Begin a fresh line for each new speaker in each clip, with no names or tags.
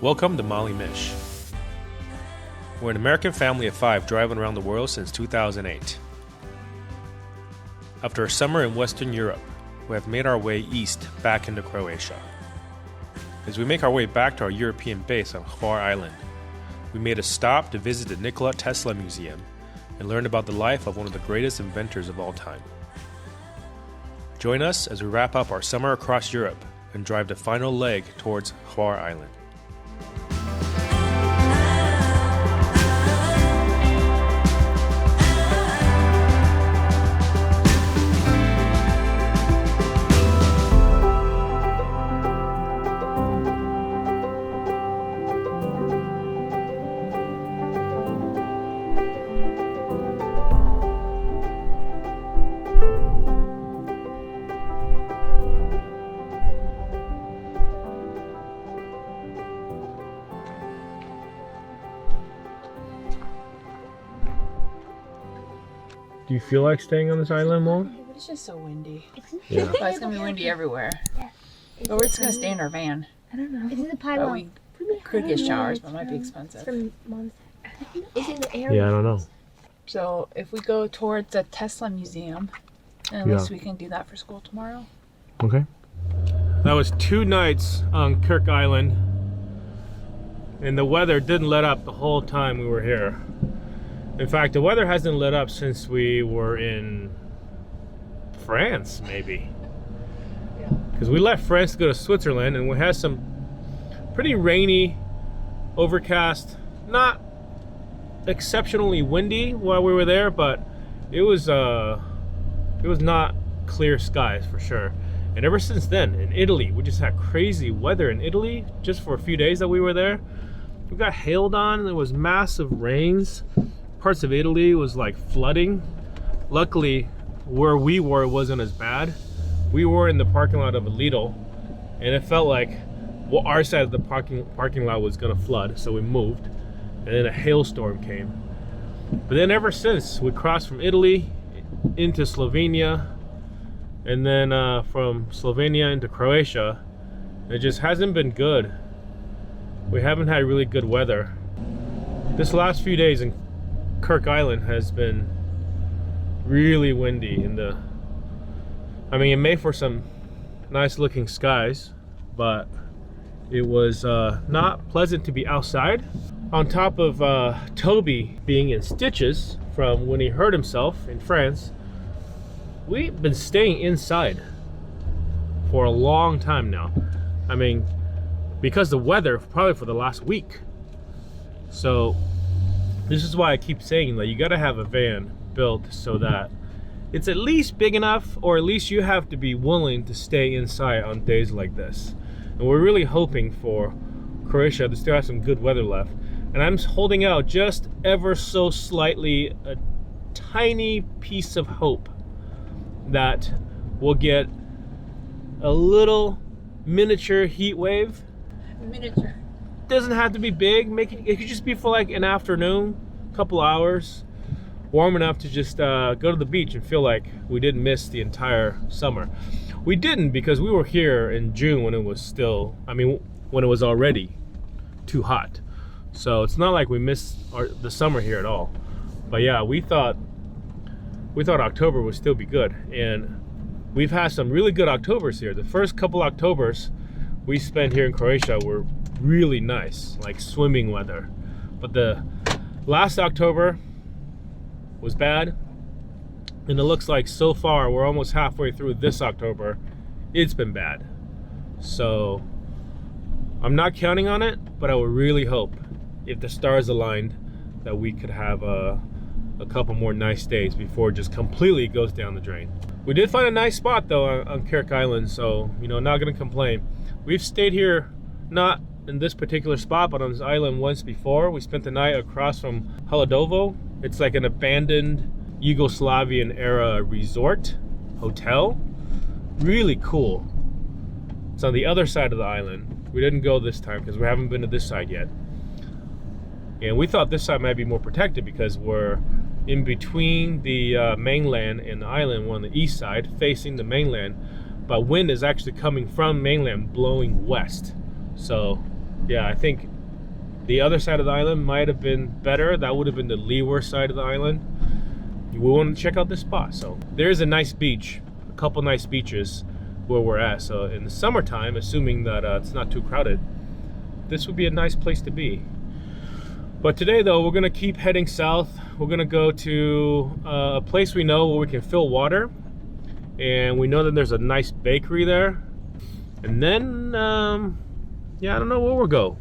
Welcome to Molly Mish. We're an American family of 5 driving around the world since 2008. After a summer in Western Europe, we have made our way east back into Croatia. As we make our way back to our European base on Hvar Island, we made a stop to visit the Nikola Tesla Museum and learn about the life of one of the greatest inventors of all time. Join us as we wrap up our summer across Europe and drive the final leg towards Hvar Island. Do you feel like staying on this island more?
Yeah, but it's just so windy.
Yeah.
But it's gonna be windy everywhere.
Yeah.
But we're just gonna stay in our van.
I don't know. It's in the
But
pylon.
we could get showers, but it might be expensive.
From Mom's. It's in the air.
Yeah, I don't know.
So if we go towards the Tesla Museum, then at least we can do that for school tomorrow.
Okay. That was 2 nights on Kirk Island, and the weather didn't let up the whole time we were here. In fact, the weather hasn't let up since we were in France, maybe.
Yeah.
Because we left France to go to Switzerland, and we had some pretty rainy, overcast, not exceptionally windy while we were there, but it was not clear skies for sure. And ever since then, in Italy, we just had crazy weather in Italy just for a few days that we were there. We got hailed on, there was massive rains. Parts of Italy was like flooding. Luckily, where we were wasn't as bad. We were in the parking lot of a Lidl, and it felt like our side of the parking lot was gonna flood, so we moved. And then a hailstorm came. But then ever since, we crossed from Italy into Slovenia, and then from Slovenia into Croatia. It just hasn't been good. We haven't had really good weather. This last few days in Kirk Island has been really windy it made for some nice looking skies, but it was not pleasant to be outside. On top of Toby being in stitches from when he hurt himself in France, we've been staying inside for a long time now. Because the weather, probably for the last week. So this is why I keep saying that you gotta have a van built so that it's at least big enough, or at least you have to be willing to stay inside on days like this. And we're really hoping for Croatia to still have some good weather left. And I'm holding out just ever so slightly a tiny piece of hope that we'll get a little miniature heat wave.
Miniature.
Doesn't have to be big. It could just be for like an afternoon, couple hours, warm enough to just go to the beach and feel like we didn't miss the entire summer. We didn't, because we were here in June when it was still, when it was already too hot. So it's not like we missed the summer here at all. But yeah, we thought October would still be good, and we've had some really good Octobers here. The first couple Octobers we spent here in Croatia were really nice, like swimming weather. But the last October was bad, and it looks like so far we're almost halfway through this October. It's been bad. So I'm not counting on it, but I would really hope, if the stars aligned, that we could have a couple more nice days before it just completely goes down the drain. We did find a nice spot though on Kirk Island, so not gonna complain. We've stayed here, not in this particular spot, but on this island once before. We spent the night across from Haladovo. It's like an abandoned Yugoslavian era resort hotel. Really cool. It's on the other side of the island. We didn't go this time because we haven't been to this side yet. And we thought this side might be more protected because we're in between the mainland and the island. We're on the east side facing the mainland, but wind is actually coming from mainland blowing west. So Yeah, I think the other side of the island might have been better. That would have been the leeward side of the island. We wanted to check out this spot. So there's a nice beach, a couple nice beaches where we're at. So in the summertime, assuming that it's not too crowded, this would be a nice place to be. But today though, we're gonna keep heading south. We're gonna go to a place we know where we can fill water. And we know that there's a nice bakery there. And then, yeah, I don't know where we'll go.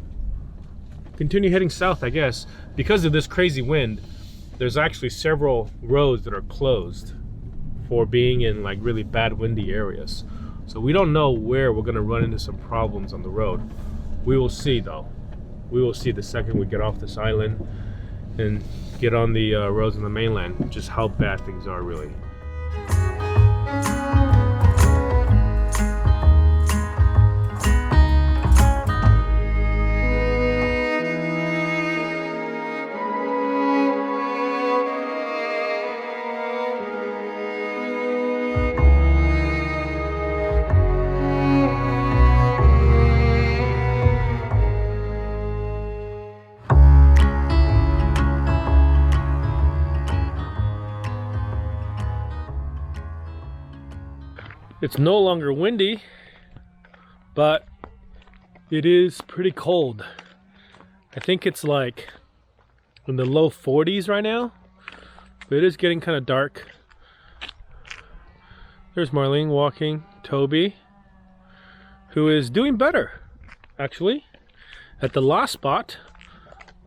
Continue heading south, I guess. Because of this crazy wind, there's actually several roads that are closed for being in like really bad windy areas. So we don't know where we're gonna run into some problems on the road. We will see though. We will see the second we get off this island and get on the roads on the mainland, just how bad things are really. It's no longer windy, but it is pretty cold. I think it's like in the low 40s right now, but it is getting kind of dark. There's Marlene walking, Toby, who is doing better, actually. At the last spot,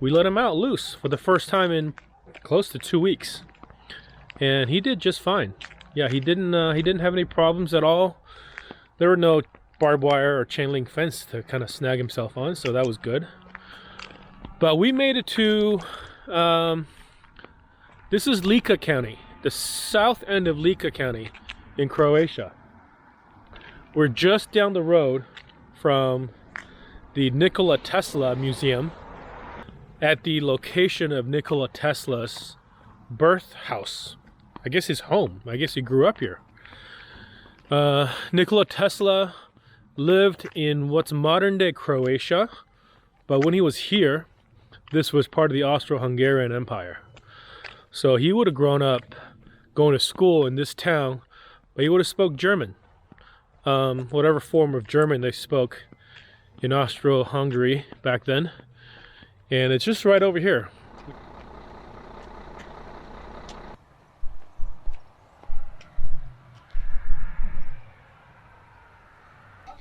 we let him out loose for the first time in close to 2 weeks, and he did just fine. Yeah, he didn't have any problems at all. There were no barbed wire or chain link fence to kind of snag himself on, so that was good. But we made it to, this is Lika County, the south end of Lika County in Croatia. We're just down the road from the Nikola Tesla Museum at the location of Nikola Tesla's birth house. I guess his home. I guess he grew up here. Nikola Tesla lived in what's modern day Croatia, but when he was here, this was part of the Austro-Hungarian Empire. So he would have grown up going to school in this town, but he would have spoke German. Whatever form of German they spoke in Austro-Hungary back then. And it's just right over here.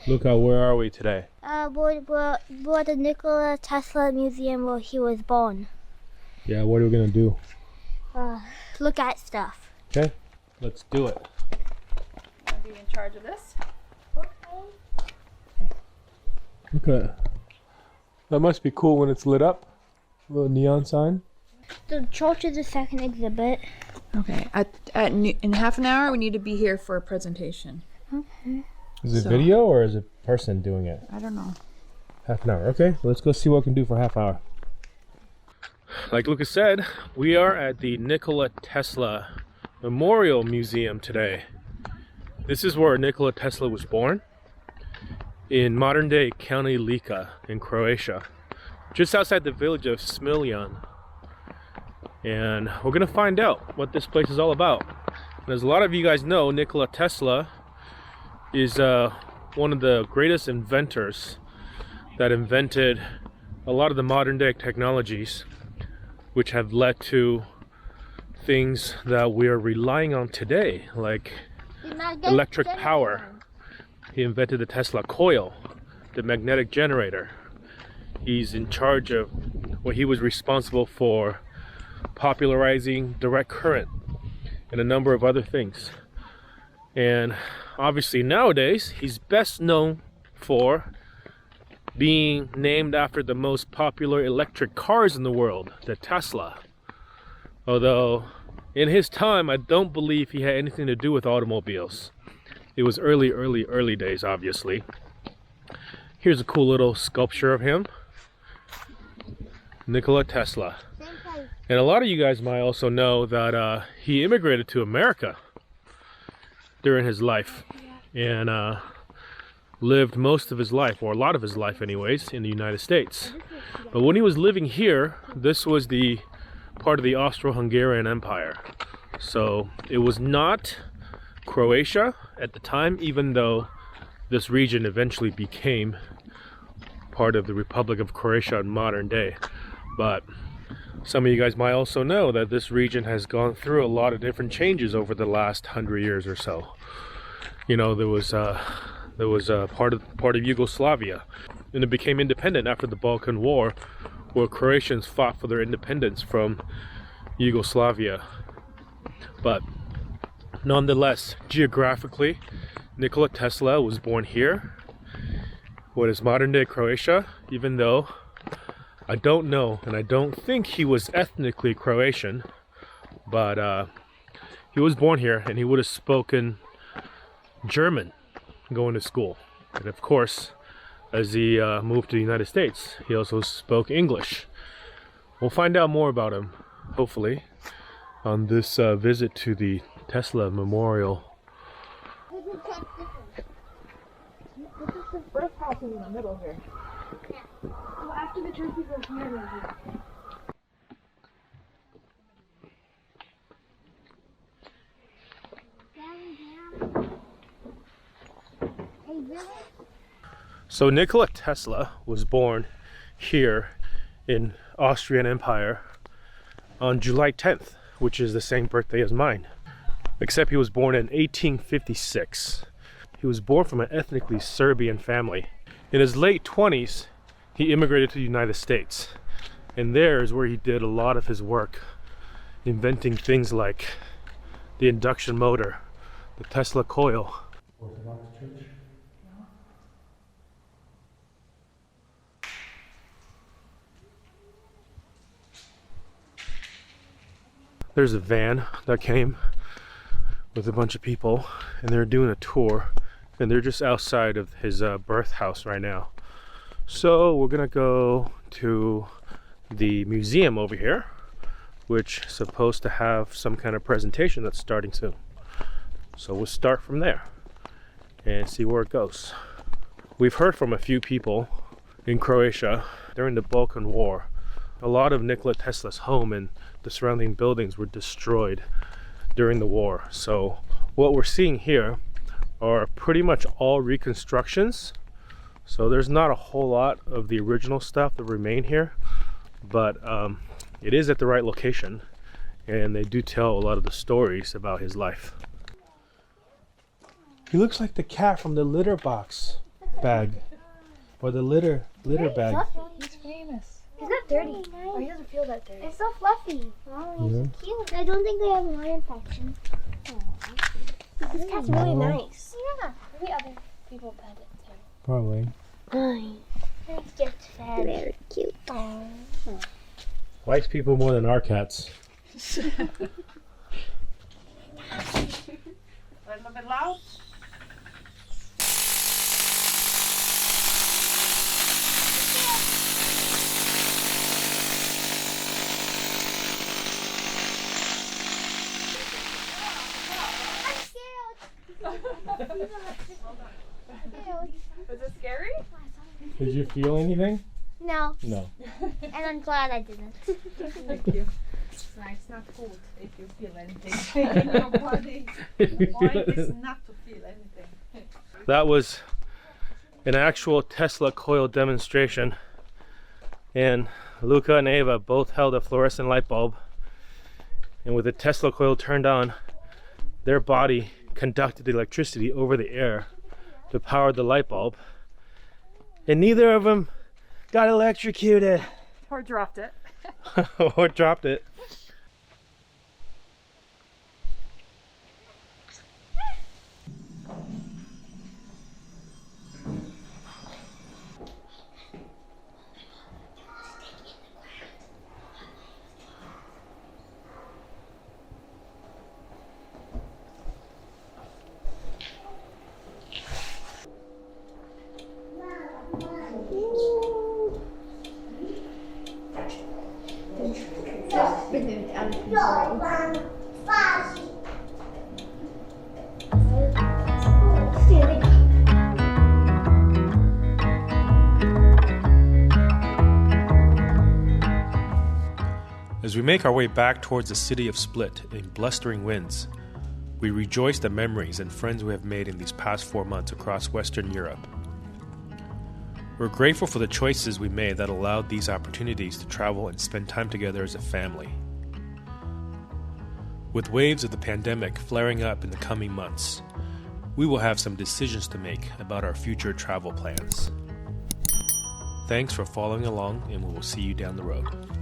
Look how, where are we today?
We're the Nikola Tesla Museum where he was born.
Yeah, what are we gonna do?
Look at stuff.
Okay, let's do it.
Want to be in charge of this?
Okay. That must be cool when it's lit up. A little neon sign.
The church is the second exhibit.
Okay. In half an hour, we need to be here for a presentation.
Okay.
Is it video or is it person doing it?
I don't know.
Half an hour. Okay, let's go see what we can do for half hour. Like Lucas said, we are at the Nikola Tesla Memorial Museum today. This is where Nikola Tesla was born, in modern day County Lika in Croatia, just outside the village of SMILJAN. And we're gonna find out what this place is all about. And as a lot of you guys know, Nikola Tesla is one of the greatest inventors that invented a lot of the modern day technologies which have led to things that we are relying on today, like electric power. He invented the Tesla coil, the magnetic generator. He's in charge of, well, he was responsible for popularizing direct current and a number of other things. And obviously nowadays, he's best known for being named after the most popular electric cars in the world, the Tesla. Although, in his time, I don't believe he had anything to do with automobiles. It was early days, obviously. Here's a cool little sculpture of him. Nikola Tesla. And a lot of you guys might also know that he immigrated to America during his life. And lived most of his life, or a lot of his life anyways, in the United States. But when he was living here, this was the part of the Austro-Hungarian Empire. So it was not Croatia at the time, even though this region eventually became part of the Republic of Croatia in modern day. But some of you guys might also know that this region has gone through a lot of different changes over the last 100 years or so. You know, there was part of Yugoslavia, and it became independent after the Balkan War, where Croatians fought for their independence from Yugoslavia. But nonetheless, geographically, Nikola Tesla was born here, what is modern day Croatia, even though I don't know, and I don't think he was ethnically Croatian, but he was born here, and he would have spoken German going to school. And of course, as he moved to the United States, he also spoke English. We'll find out more about him, hopefully, on this visit to the Tesla Memorial.
This is the birth house in the middle here. Well, after the church, we go here.
So Nikola Tesla was born here in Austrian Empire on July 10th, which is the same birthday as mine. Except he was born in 1856. He was born from an ethnically Serbian family. In his late 20s, he immigrated to the United States. And there is where he did a lot of his work, inventing things like the induction motor, the Tesla coil. Orthodox Church? There's a van that came with a bunch of people, and they're doing a tour, and they're just outside of his birth house right now. So we're gonna go to the museum over here, which is supposed to have some kind of presentation that's starting soon. So we'll start from there and see where it goes. We've heard from a few people in Croatia during the Balkan War. A lot of Nikola Tesla's home and the surrounding buildings were destroyed during the war. So what we're seeing here are pretty much all reconstructions. So there's not a whole lot of the original stuff that remain here, but it is at the right location, and they do tell a lot of the stories about his life. He looks like the cat from the litter box bag, or the litter bag.
He's famous.
He's not dirty.
Oh, he doesn't feel that dirty.
It's so fluffy. Oh, he's so cute. I don't think they have an eye infection. This cat's really nice. Yeah. Maybe other people pet it too.
Probably.
It's just fed. Very cute.
Likes people more than our cats.
A little bit loud. Was it scary?
Did you feel anything?
No,
No.
and I'm glad I didn't.
Thank you. It's not good if you feel anything in your body. The point is not to feel anything.
That was an actual Tesla coil demonstration, and Luca and Ava both held a fluorescent light bulb, and with the Tesla coil turned on, their body conducted electricity over the air to power the light bulb, and neither of them got electrocuted
Or dropped it.
or dropped it. As we make our way back towards the city of Split in blustering winds, we rejoice the memories and friends we have made in these past 4 months across Western Europe. We're grateful for the choices we made that allowed these opportunities to travel and spend time together as a family. With waves of the pandemic flaring up in the coming months, we will have some decisions to make about our future travel plans. Thanks for following along, and we will see you down the road.